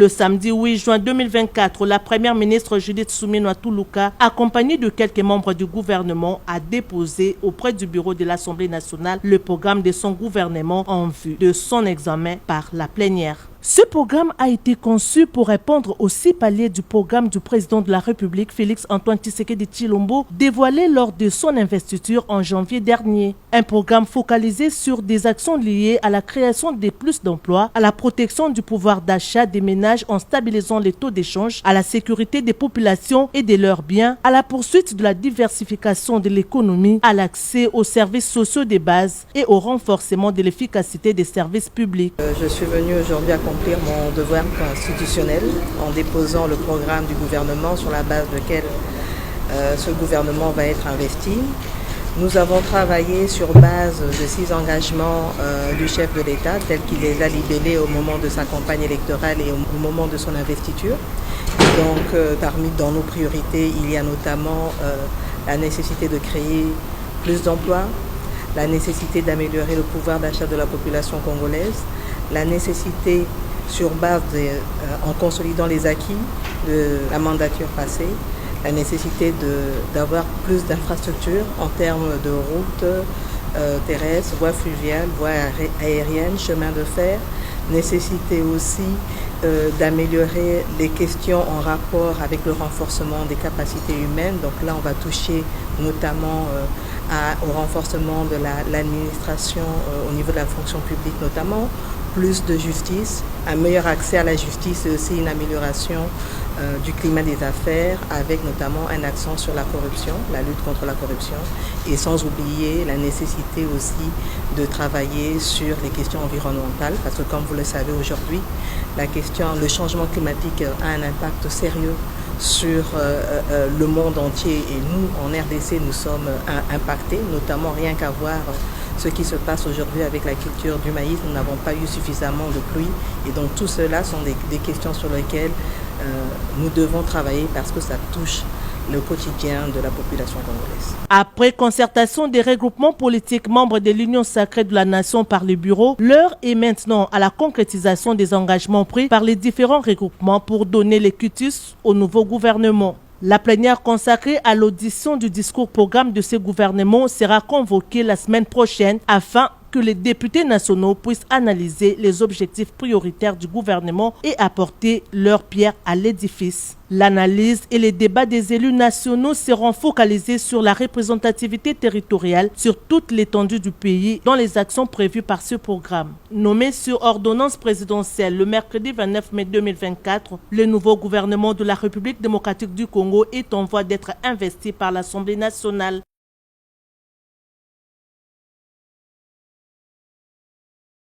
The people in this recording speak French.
Le samedi 8 juin 2024, la première ministre Judith Suminwa Tuluka, accompagnée de quelques membres du gouvernement, a déposé auprès du bureau de l'Assemblée nationale le programme de son gouvernement en vue de son examen par la plénière. Ce programme a été conçu pour répondre aux 6 paliers du programme du président de la République, Félix-Antoine Tshisekedi Tshilombo, dévoilé lors de son investiture en janvier dernier. Un programme focalisé sur des actions liées à la création de plus d'emplois, à la protection du pouvoir d'achat des ménages en stabilisant les taux d'échange, à la sécurité des populations et de leurs biens, à la poursuite de la diversification de l'économie, à l'accès aux services sociaux de base et au renforcement de l'efficacité des services publics. Je suis venue aujourd'hui accomplir mon devoir constitutionnel en déposant le programme du gouvernement sur la base duquel ce gouvernement va être investi. Nous avons travaillé sur base de 6 engagements du chef de l'État tels qu'il les a libellés au moment de sa campagne électorale et au moment de son investiture. Donc dans nos priorités, il y a notamment la nécessité de créer plus d'emplois, la nécessité d'améliorer le pouvoir d'achat de la population congolaise, la nécessité en consolidant les acquis de la mandature passée, la nécessité d'avoir plus d'infrastructures en termes de routes terrestres, voies fluviales, voies aériennes, chemins de fer, nécessité aussi d'améliorer les questions en rapport avec le renforcement des capacités humaines. Donc là, on va toucher notamment au renforcement de l'administration au niveau de la fonction publique notamment, plus de justice, un meilleur accès à la justice et aussi une amélioration du climat des affaires avec notamment un accent sur la corruption, la lutte contre la corruption et sans oublier la nécessité aussi de travailler sur les questions environnementales parce que comme vous le savez aujourd'hui, le changement climatique a un impact sérieux sur le monde entier et nous en RDC nous sommes impactés, notamment rien qu'à voir ce qui se passe aujourd'hui avec la culture du maïs, nous n'avons pas eu suffisamment de pluie et donc tout cela sont des questions sur lesquelles nous devons travailler parce que ça touche le quotidien de la population congolaise. Après concertation des regroupements politiques membres de l'Union sacrée de la nation par le bureau, l'heure est maintenant à la concrétisation des engagements pris par les différents regroupements pour donner les quitus au nouveau gouvernement. La plénière consacrée à l'audition du discours programme de ce gouvernement sera convoquée la semaine prochaine afin que les députés nationaux puissent analyser les objectifs prioritaires du gouvernement et apporter leur pierre à l'édifice. L'analyse et les débats des élus nationaux seront focalisés sur la représentativité territoriale sur toute l'étendue du pays dans les actions prévues par ce programme. Nommé sur ordonnance présidentielle le mercredi 29 mai 2024, le nouveau gouvernement de la République démocratique du Congo est en voie d'être investi par l'Assemblée nationale.